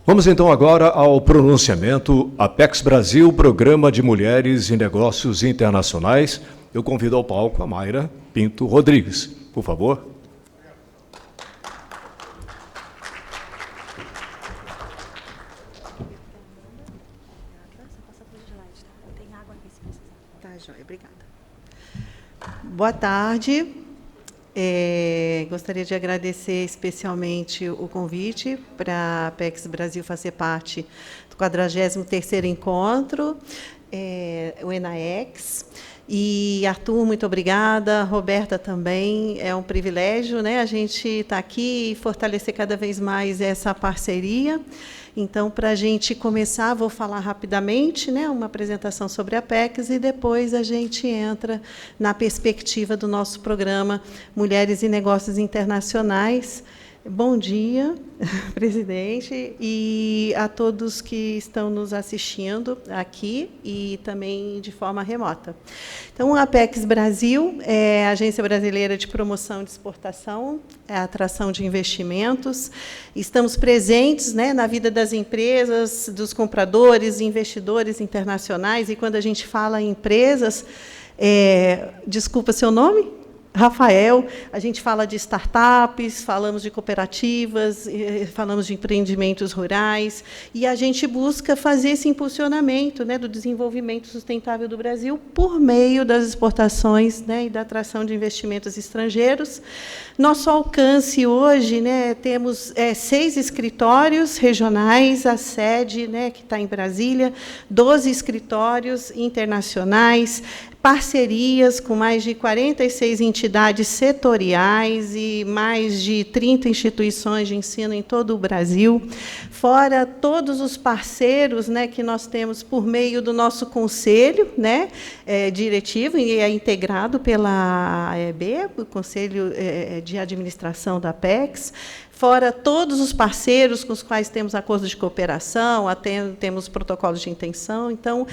Vamos então agora ao pronunciamento Apex Brasil, Programa de Mulheres em Negócios Internacionais. Eu convido ao palco a Mayra Pinto Rodrigues, por favor. Tá, joia, obrigada. Boa tarde. Gostaria de agradecer especialmente o convite para a Apex Brasil fazer parte do 43º encontro, o ENAEX. E, Arthur, muito obrigada, Roberta também, é um privilégio, né, a gente estar aqui e fortalecer cada vez mais essa parceria. Então, para a gente começar, vou falar rapidamente, né, uma apresentação sobre a Apex e depois a gente entra na perspectiva do nosso programa Mulheres e Negócios Internacionais. Bom dia, presidente, e a todos que estão nos assistindo aqui e também de forma remota. Então, a Apex Brasil é a Agência Brasileira de Promoção de Exportação, é a atração de investimentos. Estamos presentes, né, na vida das empresas, dos compradores, investidores internacionais, e quando a gente fala em empresas, desculpa seu nome? Rafael, a gente fala de startups, falamos de cooperativas, falamos de empreendimentos rurais, e a gente busca fazer esse impulsionamento, né, do desenvolvimento sustentável do Brasil por meio das exportações, né, e da atração de investimentos estrangeiros. Nosso alcance hoje, né, temos 6 escritórios regionais, a sede, né, que está em Brasília, 12 escritórios internacionais, parcerias com mais de 46 entidades setoriais e mais de 30 instituições de ensino em todo o Brasil, fora todos os parceiros, né, que nós temos por meio do nosso conselho, né, diretivo, e é integrado pela AEB, o Conselho de Administração da Apex, fora todos os parceiros com os quais temos acordos de cooperação, temos protocolos de intenção. Então,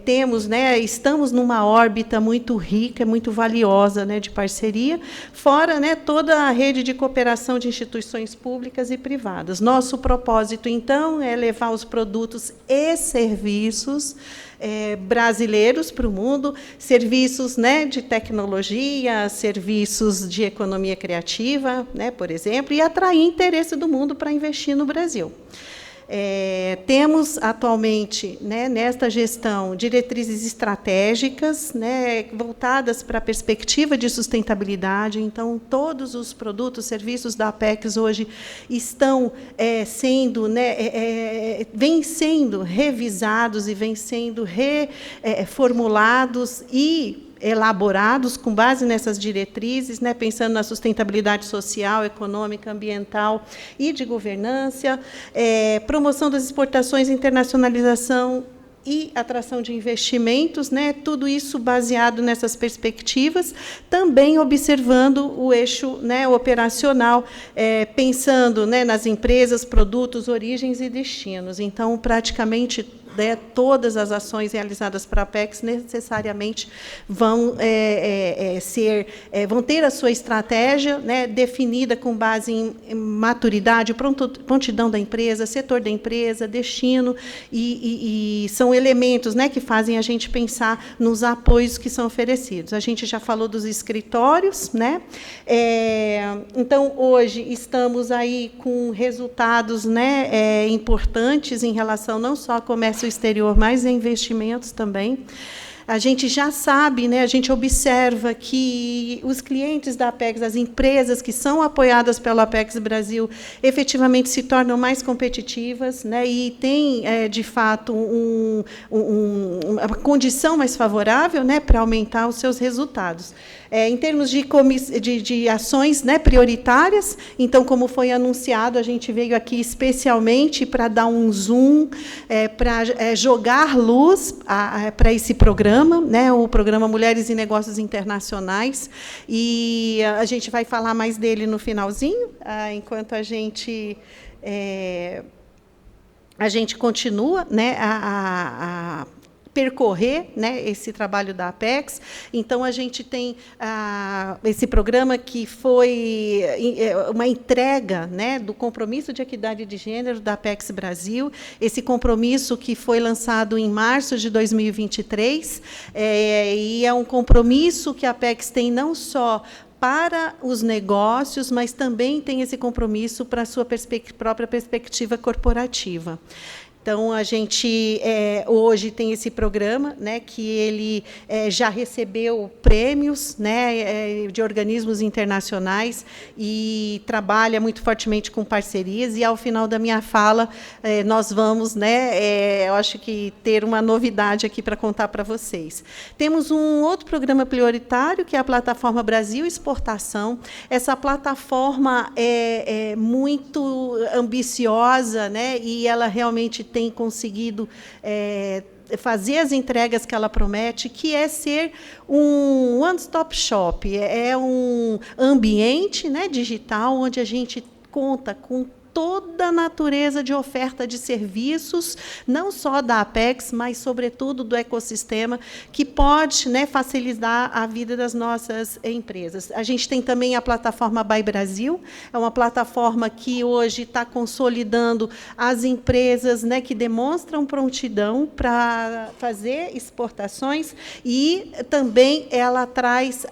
temos, né, estamos numa órbita muito rica, muito valiosa, né, de parceria, fora, né, toda a rede de cooperação de instituições públicas e privadas. Nosso propósito, então, é levar os produtos e serviços brasileiros para o mundo, serviços, né, de tecnologia, serviços de economia criativa, né, por exemplo, e atrair interesse do mundo para investir no Brasil. Temos, atualmente, né, nesta gestão, diretrizes estratégicas, né, voltadas para a perspectiva de sustentabilidade. Então, todos os produtos, serviços da Apex hoje estão sendo, né, vêm sendo revisados e vêm sendo reformulados e elaborados com base nessas diretrizes, né, pensando na sustentabilidade social, econômica, ambiental e de governança, promoção das exportações, internacionalização e atração de investimentos, né, tudo isso baseado nessas perspectivas, também observando o eixo, né, operacional, pensando, né, nas empresas, produtos, origens e destinos. Então, praticamente, todas as ações realizadas para a Apex necessariamente vão vão ter a sua estratégia, né, definida com base em maturidade, prontidão da empresa, setor da empresa, destino, e são elementos, né, que fazem a gente pensar nos apoios que são oferecidos. A gente já falou dos escritórios, né? Então, hoje, estamos aí com resultados, né, importantes em relação não só ao comércio exterior, mas em investimentos também. A gente já sabe, né, a gente observa que os clientes da Apex, as empresas que são apoiadas pela Apex Brasil, efetivamente se tornam mais competitivas, né, e têm, de fato, uma condição mais favorável, né, para aumentar os seus resultados. Em termos de ações, né, prioritárias, então, como foi anunciado, a gente veio aqui especialmente para dar um zoom, para jogar luz para esse programa, né, o programa Mulheres e Negócios Internacionais, e a gente vai falar mais dele no finalzinho, enquanto a gente continua, né, percorrer, né, esse trabalho da Apex. Então, a gente tem esse programa que foi uma entrega, né, do compromisso de equidade de gênero da Apex Brasil, esse compromisso que foi lançado em março de 2023, e é um compromisso que a Apex tem não só para os negócios, mas também tem esse compromisso para a sua própria perspectiva corporativa. Então, a gente hoje tem esse programa, né, que ele já recebeu prêmios, né, de organismos internacionais e trabalha muito fortemente com parcerias. E, ao final da minha fala, nós vamos, né, eu acho que ter uma novidade aqui para contar para vocês. Temos um outro programa prioritário, que é a Plataforma Brasil Exportação. Essa plataforma é muito ambiciosa, né, e ela realmente tem conseguido fazer as entregas que ela promete, que é ser um one-stop shop, é um ambiente, né, digital, onde a gente conta com toda a natureza de oferta de serviços, não só da Apex, mas, sobretudo, do ecossistema, que pode, né, facilitar a vida das nossas empresas. A gente tem também a plataforma Buy Brasil, é uma plataforma que hoje está consolidando as empresas, né, que demonstram prontidão para fazer exportações, e também ela traz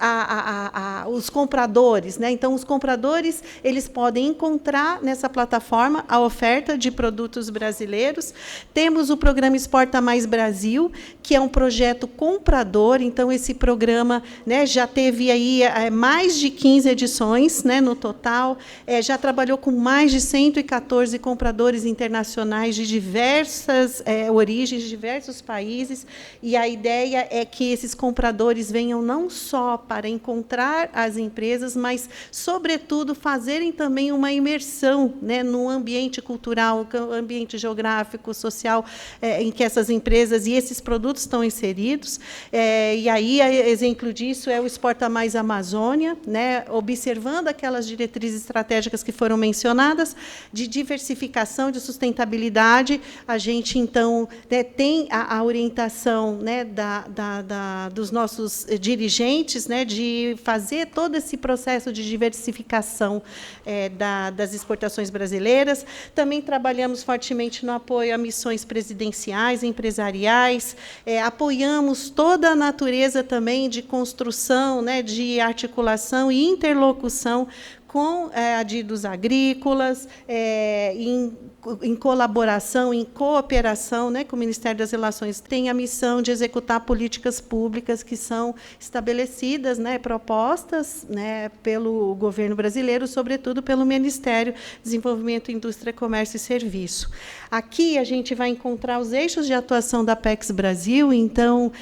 os compradores, né? Então, os compradores, eles podem encontrar nessa plataforma a oferta de produtos brasileiros. Temos o programa Exporta Mais Brasil, que é um projeto comprador. Então, esse programa, né, já teve aí mais de 15 edições, né, no total, já trabalhou com mais de 114 compradores internacionais de diversas origens, de diversos países, e a ideia é que esses compradores venham não só para encontrar as empresas, mas, sobretudo, fazerem também uma imersão, né, no ambiente cultural, ambiente geográfico, social, em que essas empresas e esses produtos estão inseridos. E aí, exemplo disso é o Exporta Mais Amazônia, né, observando aquelas diretrizes estratégicas que foram mencionadas, de diversificação, de sustentabilidade. A gente, então, né, tem a orientação, né, dos nossos dirigentes, né, de fazer todo esse processo de diversificação das exportações brasileiras. Também trabalhamos fortemente no apoio a missões presidenciais, empresariais, apoiamos toda a natureza também de construção, né, de articulação e interlocução com adidos agrícolas, em colaboração, em cooperação, né, com o Ministério das Relações, tem a missão de executar políticas públicas que são estabelecidas, né, propostas, né, pelo governo brasileiro, sobretudo pelo Ministério do Desenvolvimento, Indústria, Comércio e Serviço. Aqui a gente vai encontrar os eixos de atuação da Apex Brasil. Então,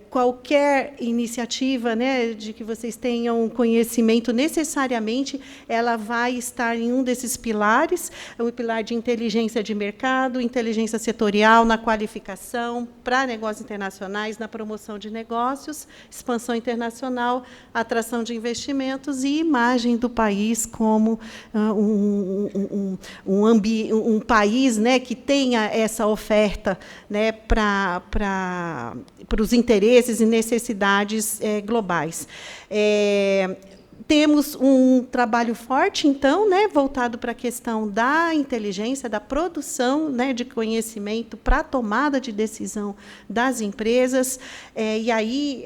qualquer iniciativa, né, de que vocês tenham conhecimento, necessariamente ela vai estar em um desses pilares, o pilar de inteligência de mercado, inteligência setorial, na qualificação para negócios internacionais, na promoção de negócios, expansão internacional, atração de investimentos e imagem do país como um país, né, que tenha essa oferta, né, para os interesses e necessidades globais. Temos um trabalho forte, então, né, voltado para a questão da inteligência, da produção, né, de conhecimento para a tomada de decisão das empresas. E aí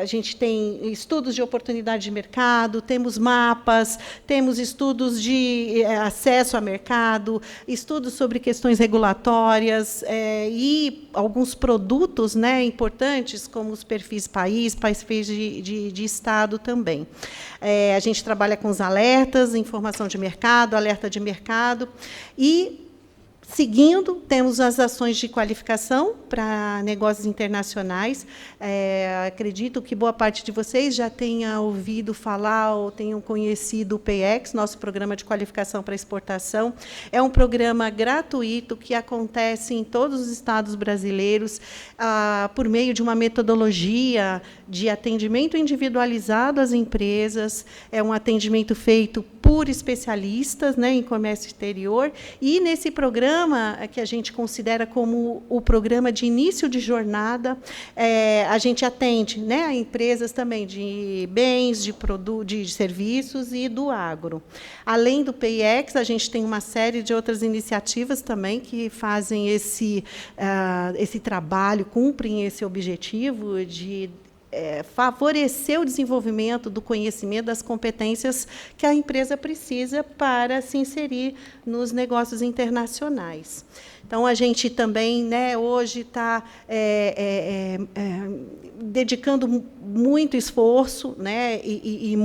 a gente tem estudos de oportunidade de mercado, temos mapas, temos estudos de acesso a mercado, estudos sobre questões regulatórias, e alguns produtos, né, importantes, como os perfis país, perfis de Estado também. A gente trabalha com os alertas, informação de mercado, alerta de mercado. E, seguindo, temos as ações de qualificação para negócios internacionais. Acredito que boa parte de vocês já tenha ouvido falar ou tenham conhecido o PEX, nosso programa de qualificação para exportação. É um programa gratuito que acontece em todos os estados brasileiros, por meio de uma metodologia de atendimento individualizado às empresas. É um atendimento feito por especialistas, né, em comércio exterior. E, nesse programa, programa que a gente considera como o programa de início de jornada. A gente atende, né, a empresas também de bens, de serviços e do agro. Além do PIEX, a gente tem uma série de outras iniciativas também que fazem esse trabalho, cumprem esse objetivo de favorecer o desenvolvimento do conhecimento, das competências que a empresa precisa para se inserir nos negócios internacionais. Então, a gente também, né, hoje está dedicando muito esforço, né, e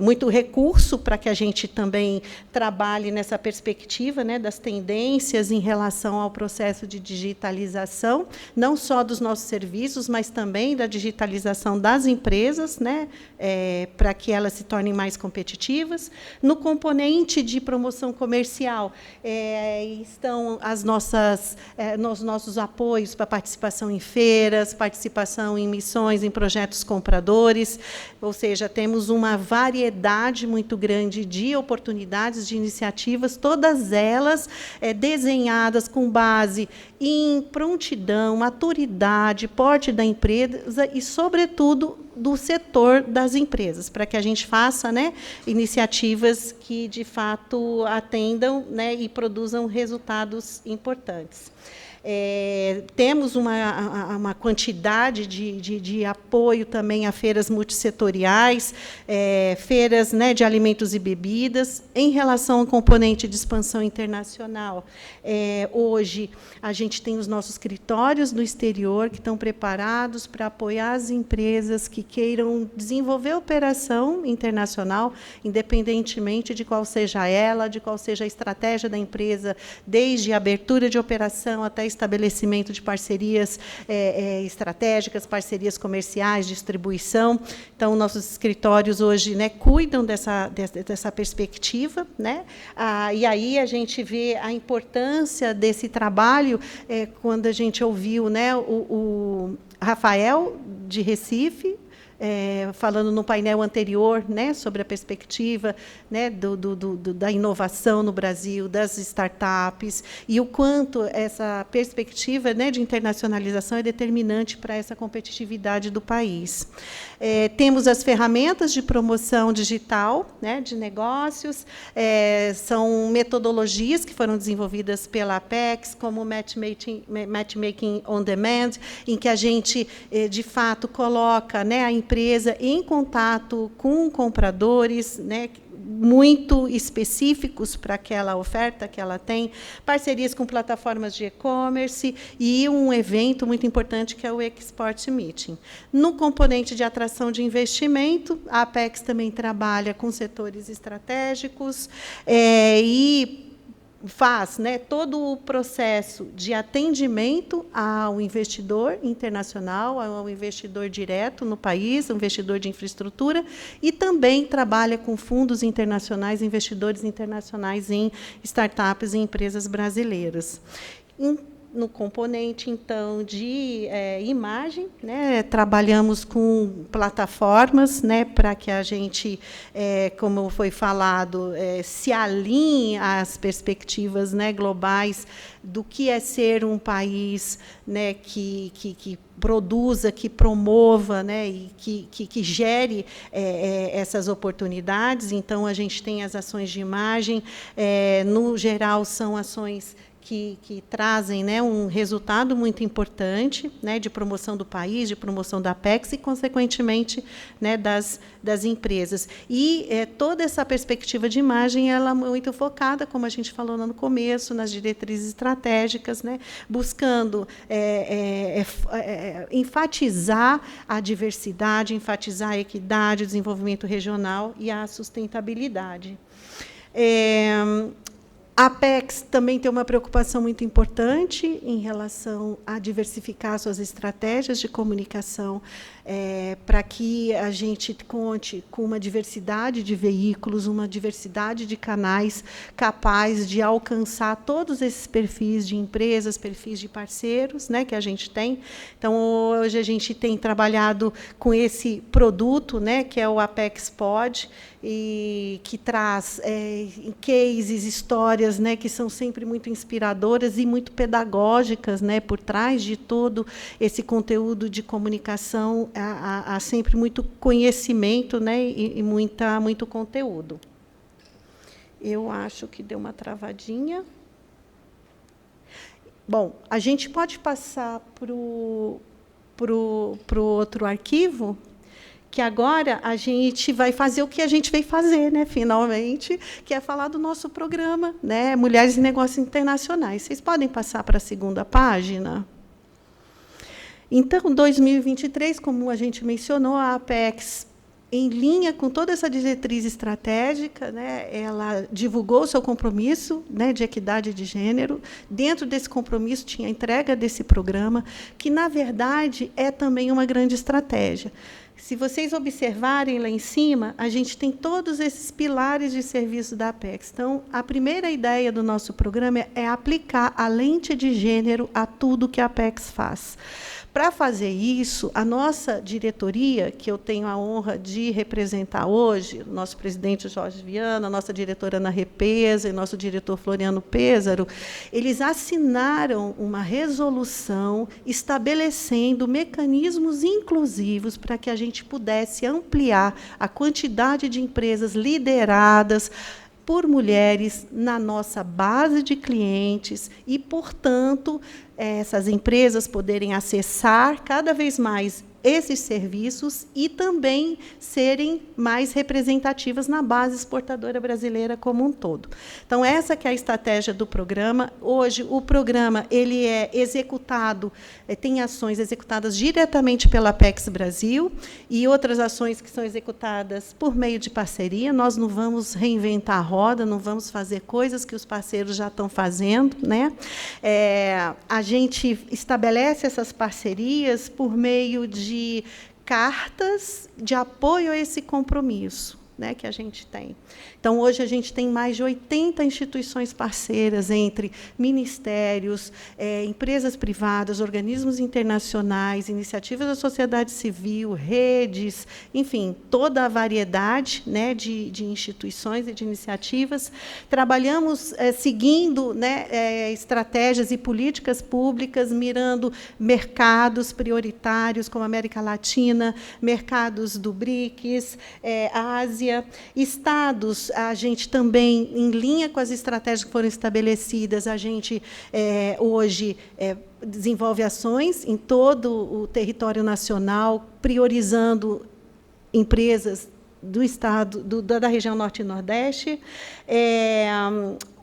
muito recurso para que a gente também trabalhe nessa perspectiva, né, das tendências em relação ao processo de digitalização, não só dos nossos serviços, mas também da digitalização das empresas, né, para que elas se tornem mais competitivas. No componente de promoção comercial, estão os nossos apoios para participação em feiras, participação em missões, em projetos compradores, ou seja, temos uma variedade muito grande de oportunidades, de iniciativas, todas elas desenhadas com base em prontidão, maturidade, porte da empresa e, sobretudo, do setor das empresas, para que a gente faça, né, iniciativas que, de fato, atendam, né, e produzam resultados importantes. Temos uma quantidade de apoio também a feiras multissetoriais, feiras, né, de alimentos e bebidas. Em relação ao componente de expansão internacional, hoje a gente tem os nossos escritórios no exterior que estão preparados para apoiar as empresas que queiram desenvolver operação internacional, independentemente de qual seja ela, de qual seja a estratégia da empresa, desde a abertura de operação até estabelecimento de parcerias estratégicas, parcerias comerciais, distribuição. Então, nossos escritórios hoje, né, cuidam dessa perspectiva, né? E aí a gente vê a importância desse trabalho quando a gente ouviu, né, o Rafael, de Recife, falando no painel anterior, né, sobre a perspectiva, né, da inovação no Brasil, das startups, e o quanto essa perspectiva, né, de internacionalização é determinante para essa competitividade do país. Temos as ferramentas de promoção digital, né, de negócios, são metodologias que foram desenvolvidas pela Apex, como Matchmaking on Demand, em que a gente, de fato, coloca, né, a empresa em contato com compradores, né, muito específicos para aquela oferta que ela tem, parcerias com plataformas de e-commerce e um evento muito importante que é o Export Meeting. No componente de atração de investimento, a Apex também trabalha com setores estratégicos e faz, né, todo o processo de atendimento ao investidor internacional, ao investidor direto no país, ao investidor de infraestrutura, e também trabalha com fundos internacionais, investidores internacionais em startups e empresas brasileiras. No componente, então, de imagem, né, trabalhamos com plataformas, né, para que a gente, como foi falado, se alinhe às perspectivas, né, globais do que é ser um país, né, que produza, que promova, né, e que gere essas oportunidades. Então, a gente tem as ações de imagem, no geral, são ações que trazem, né, um resultado muito importante, né, de promoção do país, de promoção da Apex e, consequentemente, né, das empresas. E toda essa perspectiva de imagem ela é muito focada, como a gente falou lá no começo, nas diretrizes estratégicas, né, buscando enfatizar a diversidade, enfatizar a equidade, o desenvolvimento regional e a sustentabilidade. A Apex também tem uma preocupação muito importante em relação a diversificar suas estratégias de comunicação, para que a gente conte com uma diversidade de veículos, uma diversidade de canais capaz de alcançar todos esses perfis de empresas, perfis de parceiros, né, que a gente tem. Então, hoje a gente tem trabalhado com esse produto, né, que é o Apex Pod, e que traz cases, histórias histórias, né, que são sempre muito inspiradoras e muito pedagógicas, né, por trás de todo esse conteúdo de comunicação, há sempre muito conhecimento, né, e muito conteúdo. Eu acho que deu uma travadinha. Bom, a gente pode passar para o outro arquivo, que agora a gente vai fazer o que a gente veio fazer, né, finalmente, que é falar do nosso programa, né, Mulheres em Negócios Internacionais. Vocês podem passar para a segunda página? Então, 2023, como a gente mencionou, a Apex, em linha com toda essa diretriz estratégica, né, ela divulgou o seu compromisso, né, de equidade de gênero. Dentro desse compromisso tinha a entrega desse programa, que, na verdade, é também uma grande estratégia. Se vocês observarem lá em cima, a gente tem todos esses pilares de serviço da Apex. Então, a primeira ideia do nosso programa é aplicar a lente de gênero a tudo que a Apex faz. Para fazer isso, a nossa diretoria, que eu tenho a honra de representar hoje, o nosso presidente Jorge Viana, a nossa diretora Ana Repesa e nosso diretor Floriano Pêsaro, eles assinaram uma resolução estabelecendo mecanismos inclusivos para que a gente pudesse ampliar a quantidade de empresas lideradas por mulheres na nossa base de clientes e, portanto, essas empresas poderem acessar cada vez mais esses serviços e também serem mais representativas na base exportadora brasileira como um todo. Então, essa que é a estratégia do programa. Hoje, o programa ele é executado, tem ações executadas diretamente pela Apex Brasil e outras ações que são executadas por meio de parceria. Nós não vamos reinventar a roda, não vamos fazer coisas que os parceiros já estão fazendo, né? A gente estabelece essas parcerias por meio de cartas de apoio a esse compromisso, né, que a gente tem. Então, hoje, a gente tem mais de 80 instituições parceiras, entre ministérios, empresas privadas, organismos internacionais, iniciativas da sociedade civil, redes, enfim, toda a variedade, né, de instituições e de iniciativas. Trabalhamos seguindo, né, estratégias e políticas públicas, mirando mercados prioritários, como a América Latina, mercados do BRICS, Ásia, estados. A gente também, em linha com as estratégias que foram estabelecidas, a gente, hoje, desenvolve ações em todo o território nacional, priorizando empresas do estado, da região Norte e Nordeste.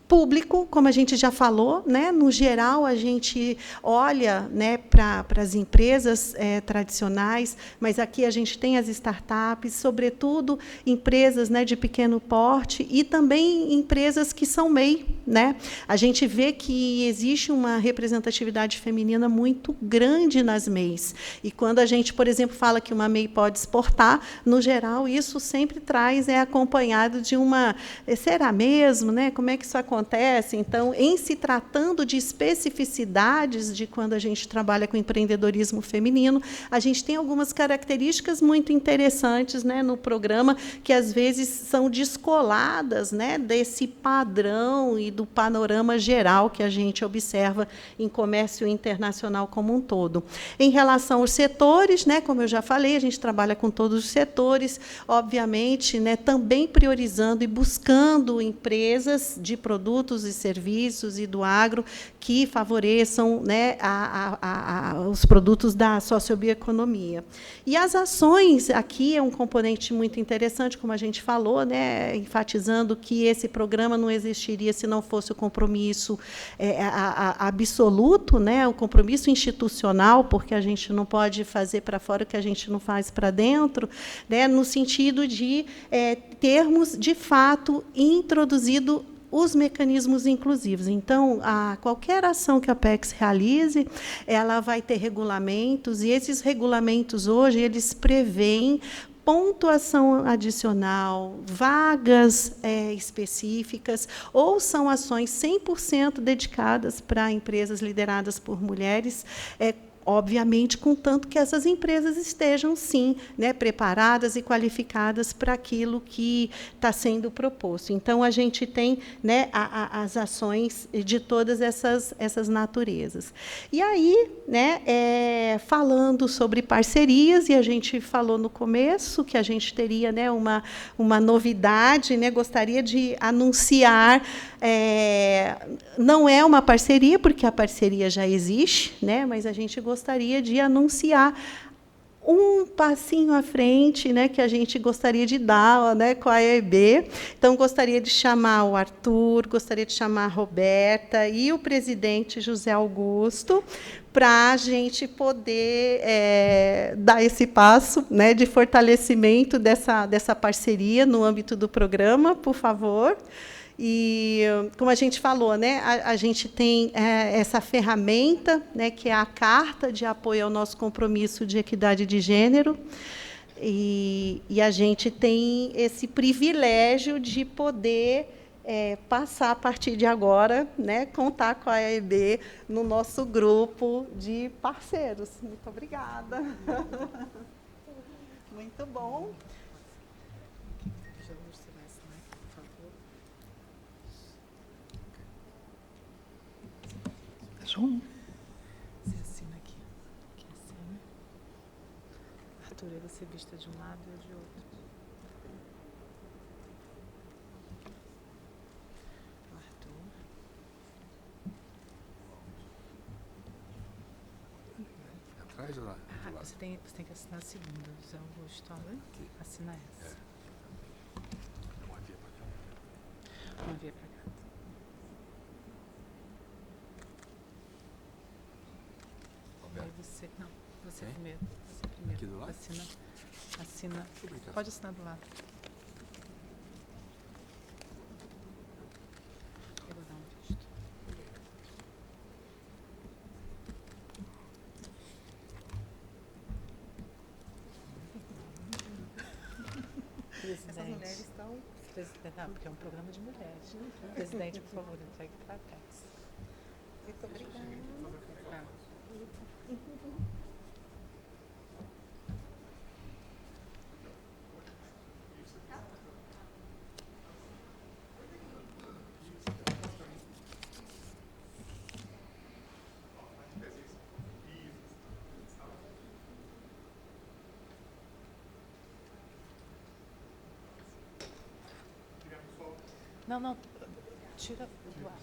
Público, como a gente já falou, né, no geral, a gente olha, né, para as empresas tradicionais, mas aqui a gente tem as startups, sobretudo empresas, né, de pequeno porte e também empresas que são MEI, né? A gente vê que existe uma representatividade feminina muito grande nas MEIs. E quando a gente, por exemplo, fala que uma MEI pode exportar, no geral, isso sempre traz, acompanhado de uma... Será mesmo? Né? Como é que isso acontece? Então, em se tratando de especificidades de quando a gente trabalha com empreendedorismo feminino, a gente tem algumas características muito interessantes, né, no programa, que, às vezes, são descoladas, né, desse padrão e do panorama geral que a gente observa em comércio internacional como um todo. Em relação aos setores, né, como eu já falei, a gente trabalha com todos os setores, obviamente, né, também priorizando e buscando empresas de produtos e serviços e do agro que favoreçam, né, os produtos da sociobioeconomia. E as ações, aqui é um componente muito interessante, como a gente falou, né, enfatizando que esse programa não existiria se não fosse o compromisso absoluto, né, o compromisso institucional, porque a gente não pode fazer para fora o que a gente não faz para dentro, né, no sentido de termos, de fato, introduzido os mecanismos inclusivos. Então, qualquer ação que a Apex realize, ela vai ter regulamentos, e esses regulamentos, hoje, eles prevêem pontuação adicional, vagas específicas, ou são ações 100% dedicadas para empresas lideradas por mulheres, obviamente, contanto que essas empresas estejam, sim, né, preparadas e qualificadas para aquilo que está sendo proposto. Então, a gente tem, né, as ações de todas essas naturezas. E aí, né, falando sobre parcerias, e a gente falou no começo que a gente teria, né, uma novidade, né, gostaria de anunciar, não é uma parceria, porque a parceria já existe, né, mas a gente gostaria de anunciar um passinho à frente, né, que a gente gostaria de dar, né, com a AEB. Então, gostaria de chamar o Arthur, gostaria de chamar a Roberta e o presidente José Augusto, para a gente poder dar esse passo, né, de fortalecimento dessa parceria no âmbito do programa, por favor. E, como a gente falou, né, a gente tem essa ferramenta, né, que é a Carta de Apoio ao Nosso Compromisso de Equidade de Gênero, e a gente tem esse privilégio de poder passar, a partir de agora, né, contar com a AEB no nosso grupo de parceiros. Muito obrigada. Muito bom. Você assina aqui. Aqui assina. Arthur, aí você vista de um lado e eu de outro. Arthur. Atrás ou lá? Você tem que assinar a segunda, José Augusto. Assina essa. Uma via pra cá. Uma via pra cá. Aí você. Não, você primeiro. Você primeiro. Aqui do lado? Assina. Pode assinar do lado. Eu vou dar um visto. Essas mulheres estão... Não, porque é um programa de mulheres. Presidente, por favor, entregue para cá. Muito obrigada. Não, tira do ar.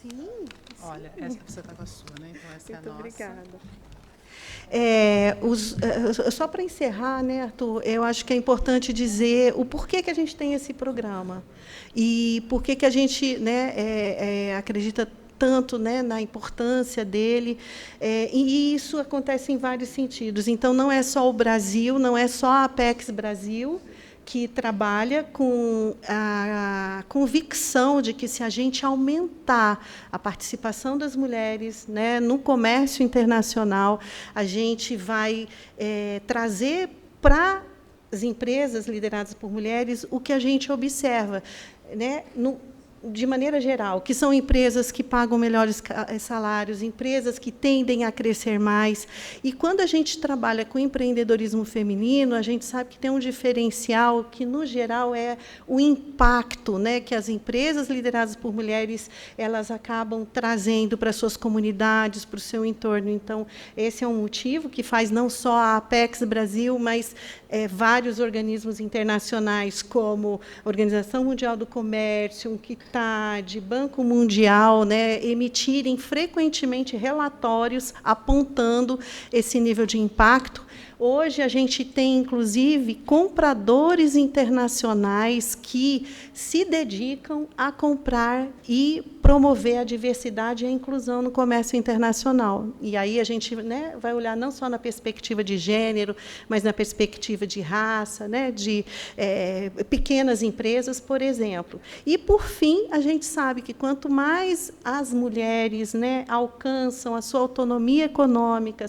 Sim. Olha, essa você está com a sua, né? Então essa é a nossa. Muito obrigada. Só para encerrar, né, Arthur, eu acho que é importante dizer o porquê que a gente tem esse programa e por que a gente, né, acredita tanto, né, na importância dele, e isso acontece em vários sentidos. Então, não é só o Brasil, não é só a Apex Brasil que trabalha com a convicção de que, se a gente aumentar a participação das mulheres, né, no comércio internacional, a gente vai trazer para as empresas lideradas por mulheres o que a gente observa, né, de maneira geral, que são empresas que pagam melhores salários, empresas que tendem a crescer mais. E, quando a gente trabalha com empreendedorismo feminino, a gente sabe que tem um diferencial que, no geral, é o impacto, né, que as empresas lideradas por mulheres elas acabam trazendo para suas comunidades, para o seu entorno. Então, esse é um motivo que faz não só a Apex Brasil, mas vários organismos internacionais, como a Organização Mundial do Comércio, que UNCTAD, Banco Mundial, né, emitirem frequentemente relatórios apontando esse nível de impacto. Hoje, a gente tem, inclusive, compradores internacionais que se dedicam a comprar e promover a diversidade e a inclusão no comércio internacional. E aí a gente, né, vai olhar não só na perspectiva de gênero, mas na perspectiva de raça, né, de pequenas empresas, por exemplo. E, por fim, a gente sabe que quanto mais as mulheres, né, alcançam a sua autonomia econômica,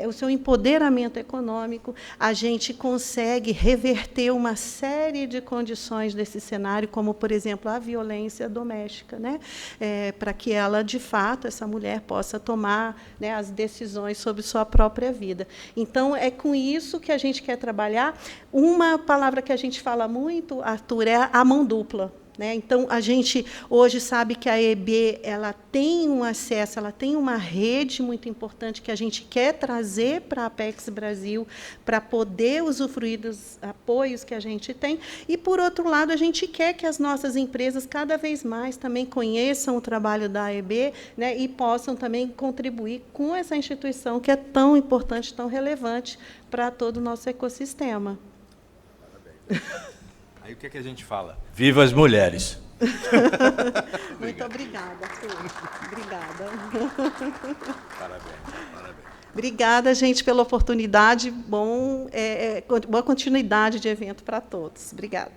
o seu empoderamento econômico, a gente consegue reverter uma série de condições desse cenário, como, por exemplo, a violência doméstica, né? Para que ela, de fato, essa mulher possa tomar, né, as decisões sobre sua própria vida. Então, é com isso que a gente quer trabalhar. Uma palavra que a gente fala muito, Arthur, é a mão dupla. Então, a gente hoje sabe que a EB ela tem um acesso, ela tem uma rede muito importante que a gente quer trazer para a Apex Brasil, para poder usufruir dos apoios que a gente tem. E, por outro lado, a gente quer que as nossas empresas, cada vez mais, também conheçam o trabalho da EB, né, e possam também contribuir com essa instituição que é tão importante, tão relevante para todo o nosso ecossistema. Parabéns. Aí o que é que a gente fala? Viva as mulheres! Muito obrigada, Arthur. Obrigada. Parabéns, parabéns. Obrigada, gente, pela oportunidade. Boa continuidade de evento para todos. Obrigada.